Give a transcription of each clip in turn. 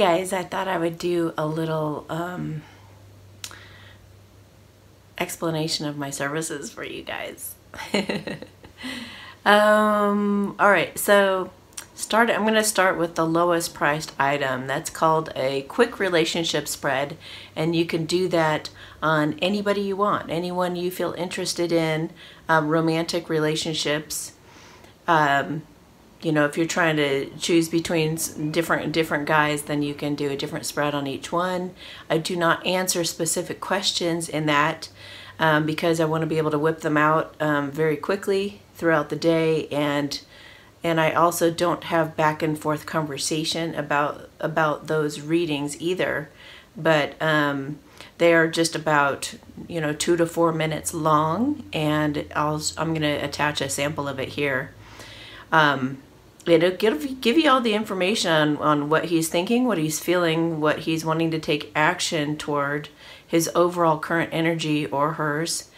guys, I thought I would do a little explanation of my services for you guys. All right, so I'm going to start with the lowest priced item. That's called a quick relationship spread, and you can do that on anybody you want, anyone you feel interested in, romantic relationships. You know, if you're trying to choose between different guys, then you can do a different spread on each one. I do not answer specific questions in that because I want to be able to whip them out very quickly throughout the day, and I also don't have back and forth conversation about those readings either, but they are just about 2 to 4 minutes long, and I'm going to attach a sample of it here. It'll give you all the information on what he's thinking, what he's feeling, what he's wanting to take action toward, his overall current energy or hers,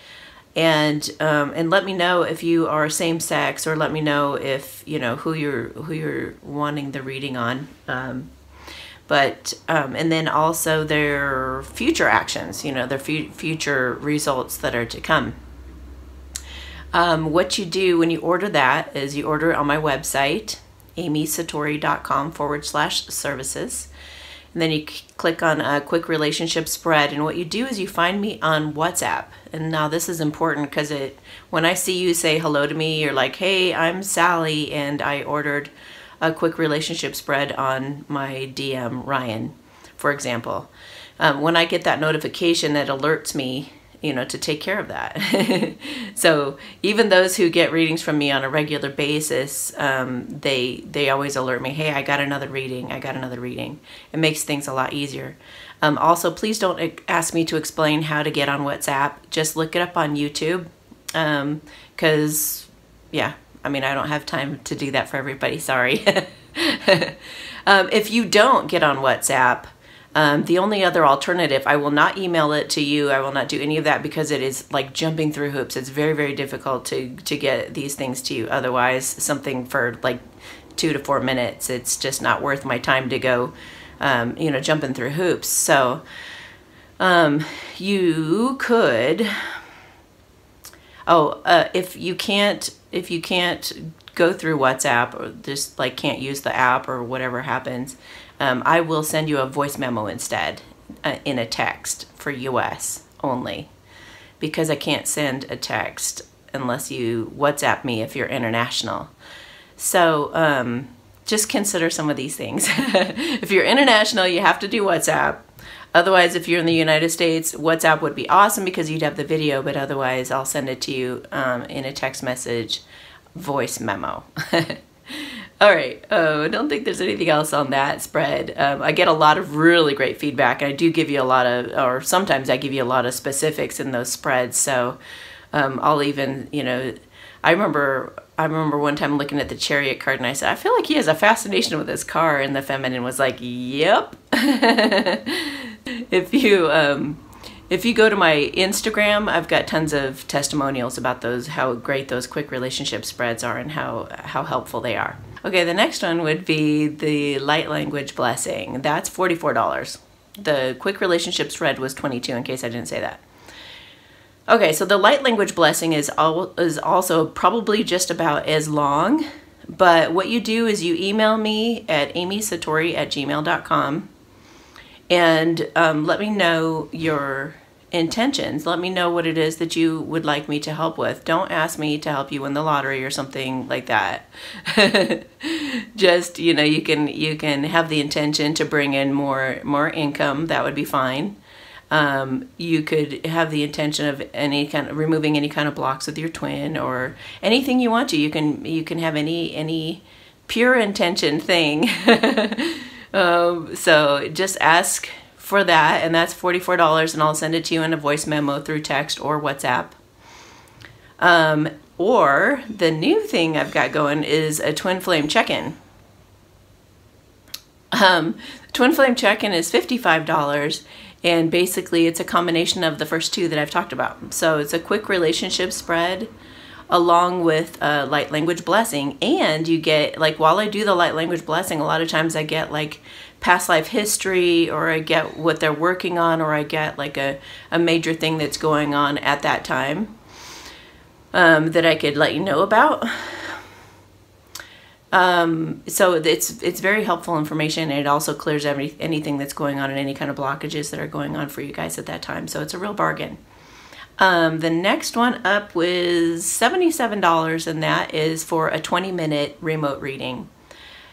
and let me know if you are same sex, or let me know if who you're wanting the reading on. And then also their future actions, their future results that are to come. What you do when you order that is you order it on my website, amysatori.com/services. And then you click on a quick relationship spread. And what you do is you find me on WhatsApp. And now this is important because when I see you say hello to me, you're like, hey, I'm Sally, and I ordered a quick relationship spread on my DM, Ryan, for example. When I get that notification, that alerts me to take care of that. So even those who get readings from me on a regular basis, they always alert me, hey, I got another reading, I got another reading. It makes things a lot easier. Also, please don't ask me to explain how to get on WhatsApp. Just look it up on YouTube, because, yeah, I don't have time to do that for everybody, sorry. If you don't get on WhatsApp, the only other alternative, I will not email it to you. I will not do any of that because it is like jumping through hoops. It's very, very difficult to get these things to you. Otherwise, something for like 2 to 4 minutes, it's just not worth my time to go, jumping through hoops. So, you could, if you can't go through WhatsApp, or just like can't use the app, or whatever happens, I will send you a voice memo instead, in a text for US only, because I can't send a text unless you WhatsApp me if you're international. So just consider some of these things. If you're international, you have to do WhatsApp. Otherwise, if you're in the United States, WhatsApp would be awesome because you'd have the video, but otherwise I'll send it to you in a text message voice memo. All right, I don't think there's anything else on that spread. I get a lot of really great feedback. I do give you a lot of, or sometimes I give you a lot of specifics in those spreads. So I'll even, I remember one time looking at the Chariot card and I said, I feel like he has a fascination with his car, and the feminine was like, yep. If you go to my Instagram, I've got tons of testimonials about how great those quick relationship spreads are and how helpful they are. Okay, the next one would be the light language blessing. That's $44. The quick relationship spread was $22, in case I didn't say that. Okay, so the light language blessing is also probably just about as long, but what you do is you email me at amysatori@gmail.com, and let me know your intentions. Let me know what it is that you would like me to help with. Don't ask me to help you win the lottery or something like that. Just, you can have the intention to bring in more income. That would be fine. You could have the intention of removing any kind of blocks with your twin, or anything you want to. You can have any pure intention thing. So just ask for that, and that's $44, and I'll send it to you in a voice memo through text or WhatsApp. Or the new thing I've got going is a twin flame check-in. Twin flame check-in is $55, and basically it's a combination of the first two that I've talked about. So it's a quick relationship spread along with light language blessing. And you get, like, while I do the light language blessing, a lot of times I get like past life history, or I get what they're working on, or I get like a major thing that's going on at that time that I could let you know about. So it's very helpful information, and it also clears anything that's going on and any kind of blockages that are going on for you guys at that time. So it's a real bargain. The next one up was $77, and that is for a 20-minute remote reading.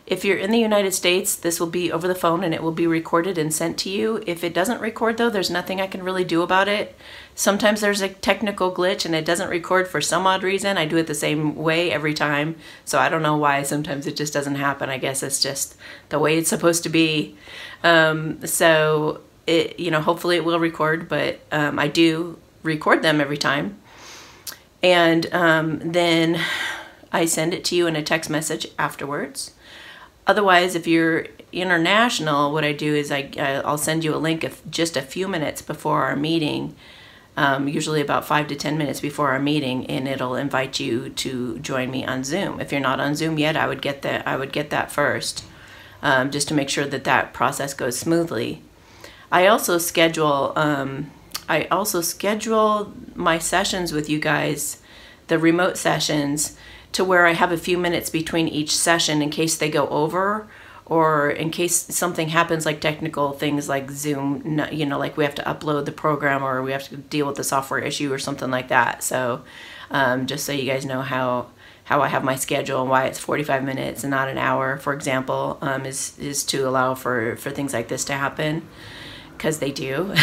If you're in the United States, this will be over the phone and it will be recorded and sent to you. If it doesn't record though, there's nothing I can really do about it. Sometimes there's a technical glitch and it doesn't record for some odd reason. I do it the same way every time, so I don't know why. Sometimes it just doesn't happen. I guess it's just the way it's supposed to be. So it, you know, hopefully it will record, but I do record them every time. And then I send it to you in a text message afterwards. Otherwise, if you're international, what I do is I'll send you a link just a few minutes before our meeting, usually about 5 to 10 minutes before our meeting, and it'll invite you to join me on Zoom. If you're not on Zoom yet, I would get that first, just to make sure that that process goes smoothly. I also schedule my sessions with you guys, the remote sessions, to where I have a few minutes between each session in case they go over, or in case something happens, like technical things like Zoom, you know, like we have to upload the program, or we have to deal with the software issue or something like that. So just so you guys know how I have my schedule and why it's 45 minutes and not an hour, for example, is to allow for things like this to happen, because they do.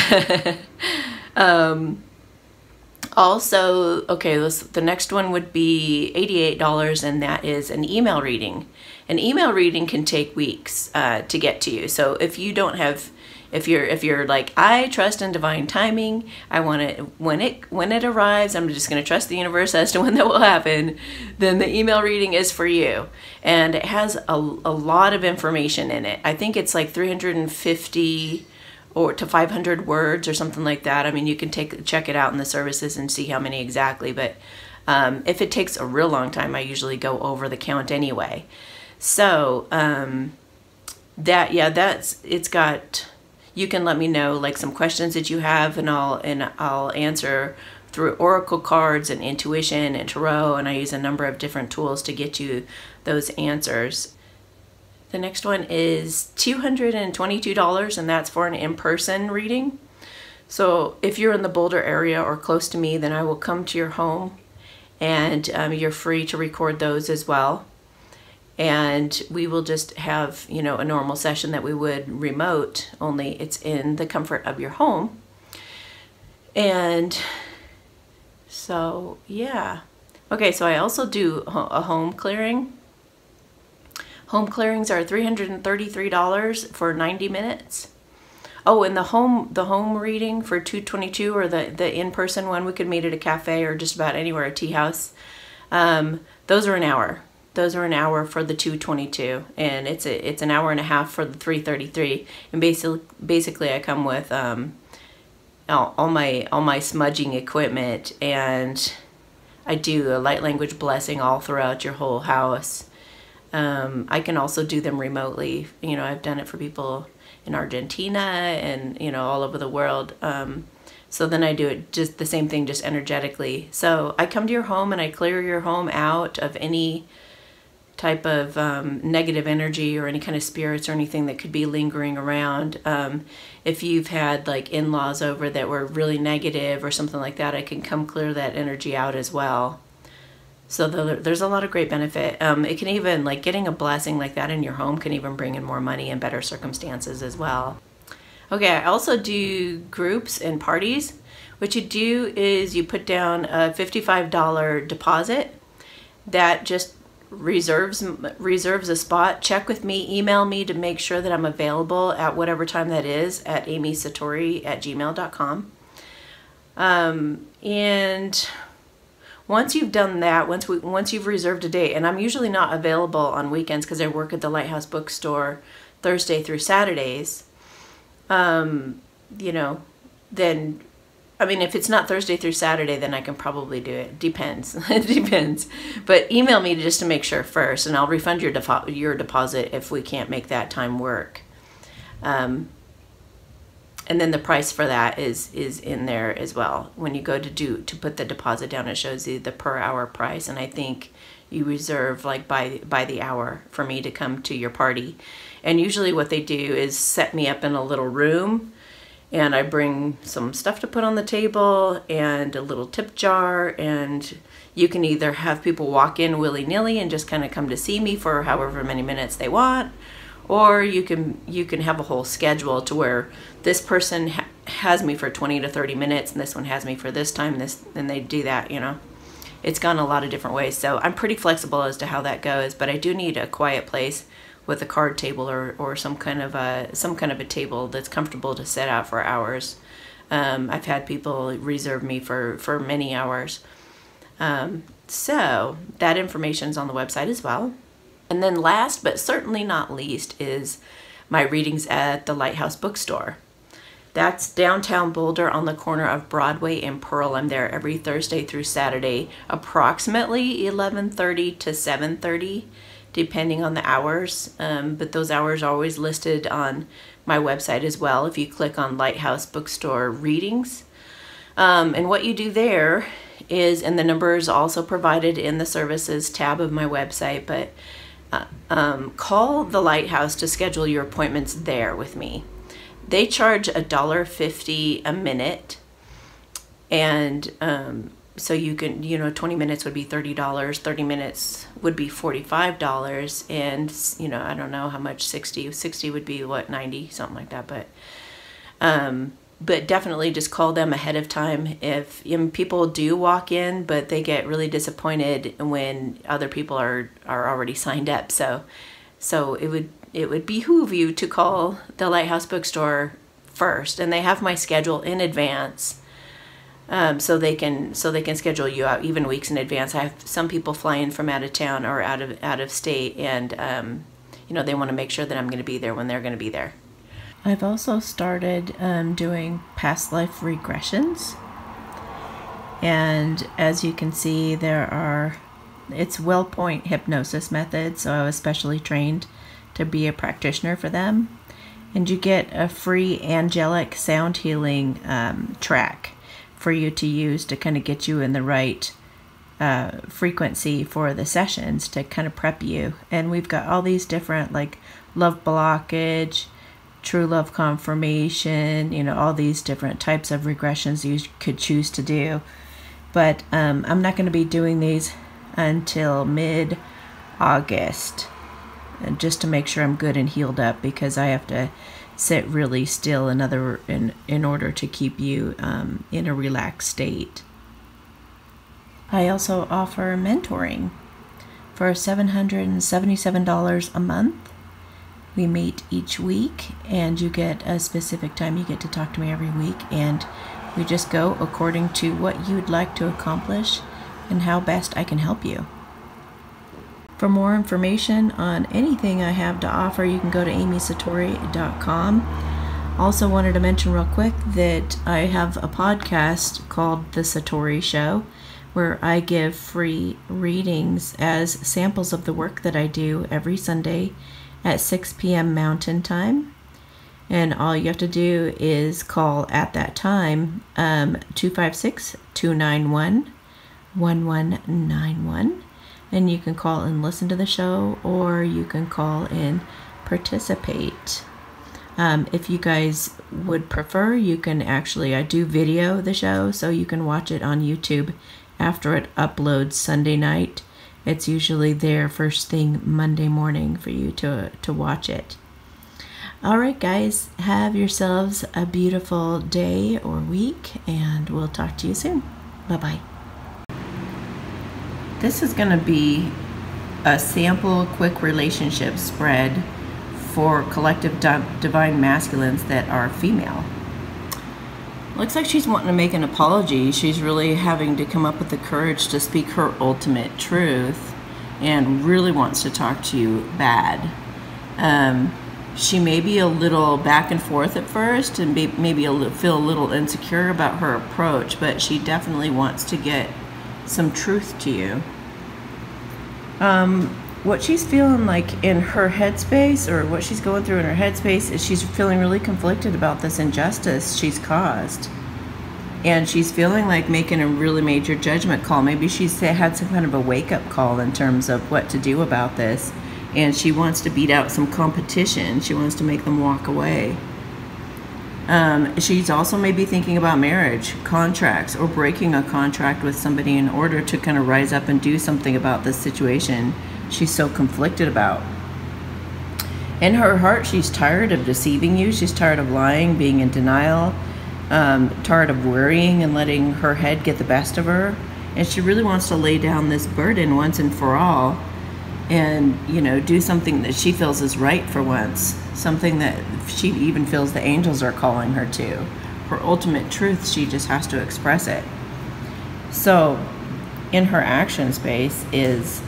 Also, okay, the next one would be $88, and that is an email reading. An email reading can take weeks to get to you. So if you don't have, if you're like, I trust in divine timing, I want it when it arrives, I'm just going to trust the universe as to when that will happen, then the email reading is for you. And it has a lot of information in it. I think it's like 350 or to 500 words or something like that. I mean, you can check it out in the services and see how many exactly, but if it takes a real long time, I usually go over the count anyway. So it's got, you can let me know like some questions that you have, and I'll answer through oracle cards and intuition and tarot, and I use a number of different tools to get you those answers. The next one is $222, and that's for an in-person reading. So if you're in the Boulder area or close to me, then I will come to your home, and you're free to record those as well. And we will just have, you know, a normal session that we would remote, only it's in the comfort of your home. And so, yeah. Okay, so I also do a home clearing. Home clearings are $333 for 90 minutes. Oh, and the home reading for $222, or the in-person one, we could meet at a cafe or just about anywhere, a tea house. Those are an hour. Those are an hour for the $222, and it's an hour and a half for the $333. And basically, I come with all my smudging equipment, and I do a light language blessing all throughout your whole house. I can also do them remotely. You know, I've done it for people in Argentina and, you know, all over the world. So then I do it just the same thing, just energetically. So I come to your home and I clear your home out of any type of negative energy or any kind of spirits or anything that could be lingering around. If you've had like in-laws over that were really negative or something like that, I can come clear that energy out as well. So there's a lot of great benefit. It can even, like, getting a blessing like that in your home can even bring in more money and better circumstances as well. Okay, I also do groups and parties. What you do is you put down a $55 deposit that just reserves a spot. Check with me, email me to make sure that I'm available at whatever time that is at amysatori@gmail.com. And once you've done that, once you've reserved a date, and I'm usually not available on weekends because I work at the Lighthouse Bookstore Thursday through Saturdays, you know, then I mean, if it's not Thursday through Saturday, then I can probably do it. Depends. It depends. But email me just to make sure first, and I'll refund your deposit if we can't make that time work. And then the price for that is in there as well. When you go to put the deposit down, it shows you the per hour price, and I think you reserve like by the hour for me to come to your party. And usually what they do is set me up in a little room, and I bring some stuff to put on the table and a little tip jar, and you can either have people walk in willy-nilly and just kind of come to see me for however many minutes they want, or you can have a whole schedule to where this person has me for 20 to 30 minutes and this one has me for this time, and they do that, you know. It's gone a lot of different ways, so I'm pretty flexible as to how that goes, but I do need a quiet place with a card table or some kind of a table that's comfortable to set out for hours. I've had people reserve me for many hours. So that information's on the website as well. And then last but certainly not least is my readings at the Lighthouse Bookstore. That's downtown Boulder on the corner of Broadway and Pearl. I'm there every Thursday through Saturday, approximately 11:30 to 7:30. Depending on the hours, but those hours are always listed on my website as well if you click on Lighthouse Bookstore Readings. And what you do there is, and the number is also provided in the services tab of my website, but call the Lighthouse to schedule your appointments there with me. They charge $1.50 a minute, and so you can, 20 minutes would be $30, 30 minutes would be $45, and, I don't know how much, 60 would be, what, 90, something like that, but definitely just call them ahead of time. If people do walk in, but they get really disappointed when other people are already signed up, so it would behoove you to call the Lighthouse Bookstore first, and they have my schedule in advance. So they can schedule you out even weeks in advance. I have some people fly in from out of town or out of state, and they want to make sure that I'm going to be there when they're going to be there. I've also started doing past life regressions, and as you can see, it's WellPoint hypnosis method, so I was specially trained to be a practitioner for them, and you get a free angelic sound healing track for you to use to kind of get you in the right frequency for the sessions to kind of prep you. And we've got all these different, like love blockage, true love confirmation, all these different types of regressions you could choose to do. But I'm not going to be doing these until mid-August, just to make sure I'm good and healed up, because I have to sit really still in order to keep you in a relaxed state. I also offer mentoring for $777 a month. We meet each week, and you get a specific time. You get to talk to me every week, and we just go according to what you'd like to accomplish and how best I can help you. For more information on anything I have to offer, you can go to amysatori.com. Also wanted to mention real quick that I have a podcast called The Satori Show, where I give free readings as samples of the work that I do every Sunday at 6 p.m. Mountain Time. And all you have to do is call at that time 256-291-1191. And you can call and listen to the show, or you can call and participate. If you guys would prefer, you can actually, I do video the show, so you can watch it on YouTube after it uploads Sunday night. It's usually there first thing Monday morning for you to watch it. All right, guys, have yourselves a beautiful day or week, and we'll talk to you soon. Bye-bye. This is going to be a sample quick relationship spread for collective divine masculines that are female. Looks like she's wanting to make an apology. She's really having to come up with the courage to speak her ultimate truth and really wants to talk to you bad. she may be a little back and forth at first and maybe feel a little insecure about her approach, but she definitely wants to get some truth to you. What she's feeling like in her headspace, or what she's going through in her headspace, is she's feeling really conflicted about this injustice she's caused. And she's feeling like making a really major judgment call. Maybe she's had some kind of a wake-up call in terms of what to do about this. And she wants to beat out some competition. She wants to make them walk away. She's also maybe thinking about marriage, contracts, or breaking a contract with somebody in order to kind of rise up and do something about this situation she's so conflicted about. In her heart, she's tired of deceiving you. She's tired of lying, being in denial, tired of worrying and letting her head get the best of her. And she really wants to lay down this burden once and for all, and, you know, do something that she feels is right for once, something that she even feels the angels are calling her to. Her ultimate truth, she just has to express it. So in her action space is,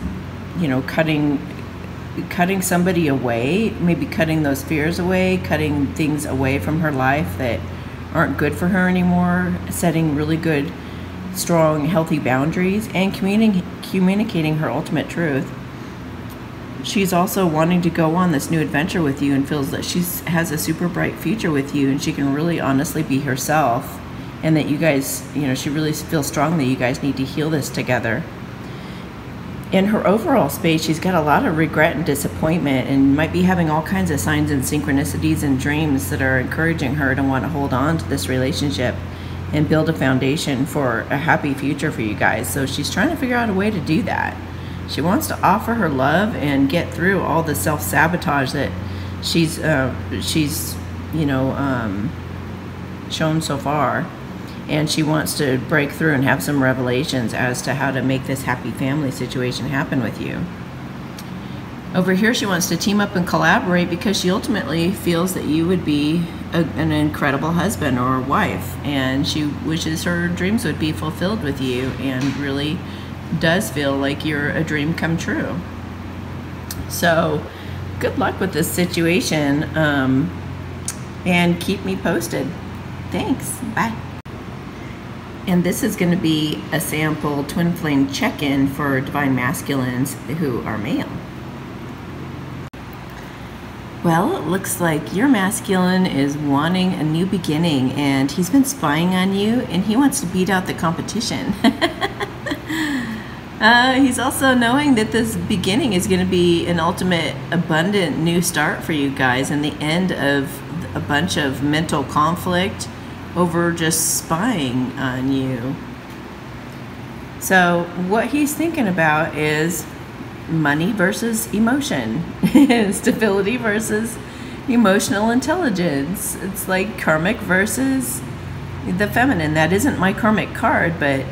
you know, cutting somebody away, maybe cutting those fears away, cutting things away from her life that aren't good for her anymore, setting really good, strong, healthy boundaries, and communicating her ultimate truth. She's also wanting to go on this new adventure with you and feels that she has a super bright future with you, and she can really honestly be herself, and that you guys, you know, she really feels strong that you guys need to heal this together. In her overall space, she's got a lot of regret and disappointment, and might be having all kinds of signs and synchronicities and dreams that are encouraging her to want to hold on to this relationship and build a foundation for a happy future for you guys. So she's trying to figure out a way to do that. She wants to offer her love and get through all the self-sabotage that she's you know, shown so far. And she wants to break through and have some revelations as to how to make this happy family situation happen with you. Over here, she wants to team up and collaborate because she ultimately feels that you would be an incredible husband or wife, and she wishes her dreams would be fulfilled with you, and really does feel like you're a dream come true. So good luck with this situation, and keep me posted. Thanks. Bye. And this is going to be a sample twin flame check-in for divine masculines who are male. Well, it looks like your masculine is wanting a new beginning, and he's been spying on you, and he wants to beat out the competition. He's also knowing that this beginning is going to be an ultimate abundant new start for you guys, and the end of a bunch of mental conflict over just spying on you. So what he's thinking about is money versus emotion, stability versus emotional intelligence. It's like karmic versus the feminine. That isn't my karmic card, but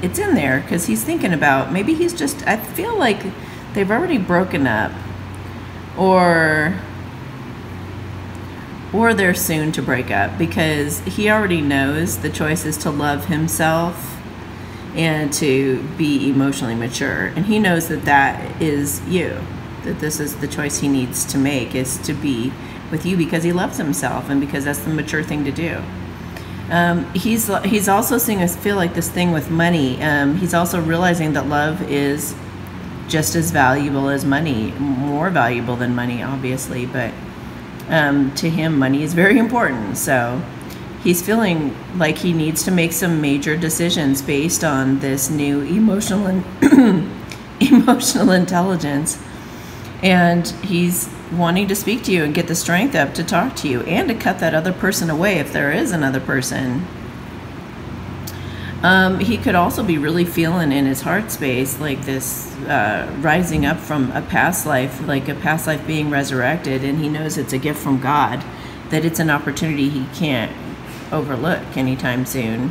it's in there because he's thinking about, maybe he's just, I feel like they've already broken up, or they're soon to break up, because he already knows the choice is to love himself and to be emotionally mature, and he knows that that is you, that this is the choice he needs to make, is to be with you because he loves himself and because that's the mature thing to do. He's also seeing us feel like this thing with money. He's also realizing that love is just as valuable as money, more valuable than money, obviously, but to him, money is very important. So he's feeling like he needs to make some major decisions based on this new emotional intelligence. And he's wanting to speak to you and get the strength up to talk to you and to cut that other person away if there is another person. He could also be really feeling in his heart space like this rising up from a past life, like a past life being resurrected, and he knows it's a gift from God, that it's an opportunity he can't overlook anytime soon.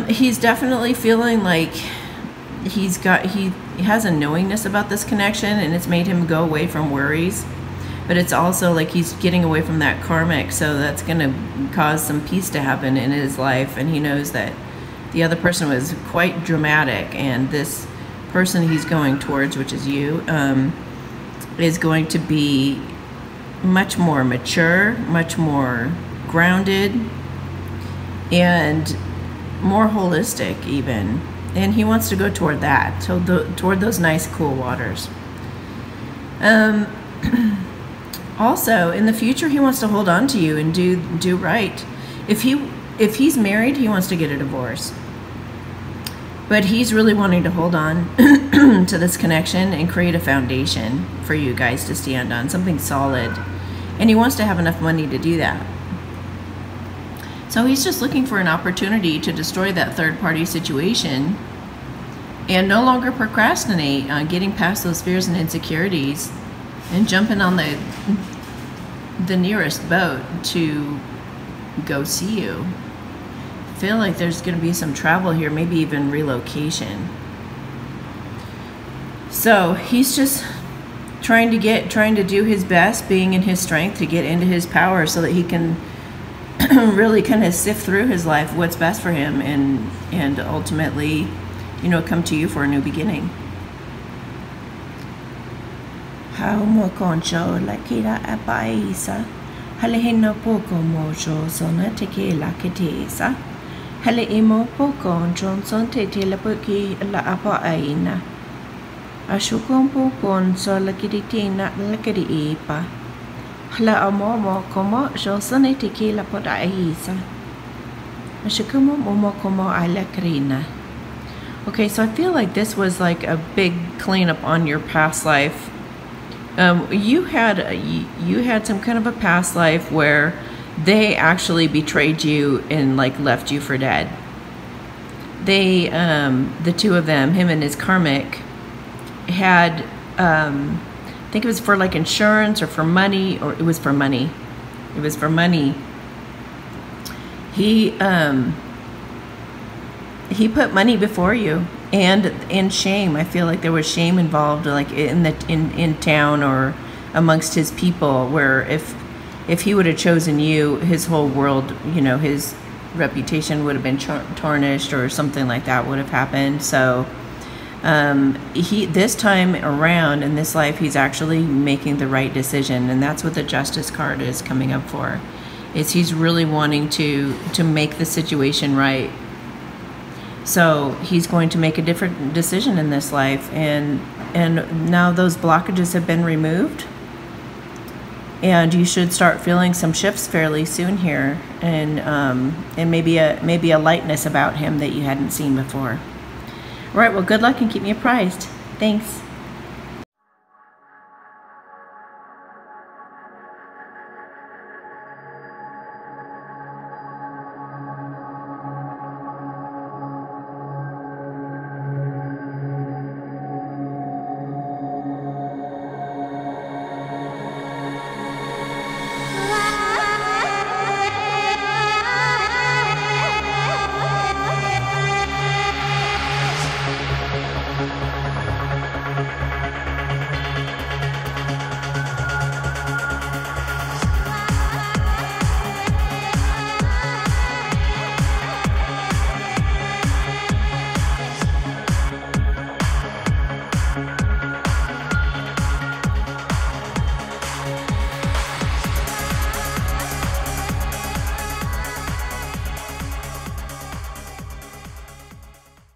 He's definitely feeling like he has a knowingness about this connection, and it's made him go away from worries. But it's also like he's getting away from that karmic, so that's going to cause some peace to happen in his life. And he knows that the other person was quite dramatic, and this person he's going towards, which is you, is going to be much more mature, much more grounded, and more holistic even. And he wants to go toward that, so toward those nice cool waters. Also, in the future, he wants to hold on to you and do right. If he's married, he wants to get a divorce. But he's really wanting to hold on to this connection and create a foundation for you guys to stand on, something solid. And he wants to have enough money to do that. So he's just looking for an opportunity to destroy that third-party situation and no longer procrastinate on getting past those fears and insecurities and jumping on the nearest boat to go see you. I feel like there's going to be some travel here, maybe even relocation. So he's just trying to do his best, being in his strength, to get into his power so that he can really kind of sift through his life, what's best for him, and ultimately, you know, come to you for a new beginning. How mo concho la kira apaisa, halehina poco mojo zona teke la ketesa, hale imo poco Johnson tete la poki la apaina, ashukon poco so la kiritina la kiripa. Hala amomo como josane teke la podaisa. Ashukumo momo como ala krina. Okay, so I feel like this was like a big cleanup on your past life. You had some kind of a past life where they actually betrayed you and like left you for dead. They, the two of them, him and his karmic, had, I think it was for like insurance or for money, or it was for money. It was for money. He put money before you, and shame. I feel like there was shame involved, like in town or amongst his people, where if he would have chosen you, his whole world, you know, his reputation would have been tarnished, or something like that would have happened. So this time around in this life, he's actually making the right decision, and that's what the Justice card is coming up for. Is he's really wanting to make the situation right. So he's going to make a different decision in this life, and now those blockages have been removed, and you should start feeling some shifts fairly soon here, and maybe a lightness about him that you hadn't seen before. All right, well, good luck and keep me apprised. Thanks.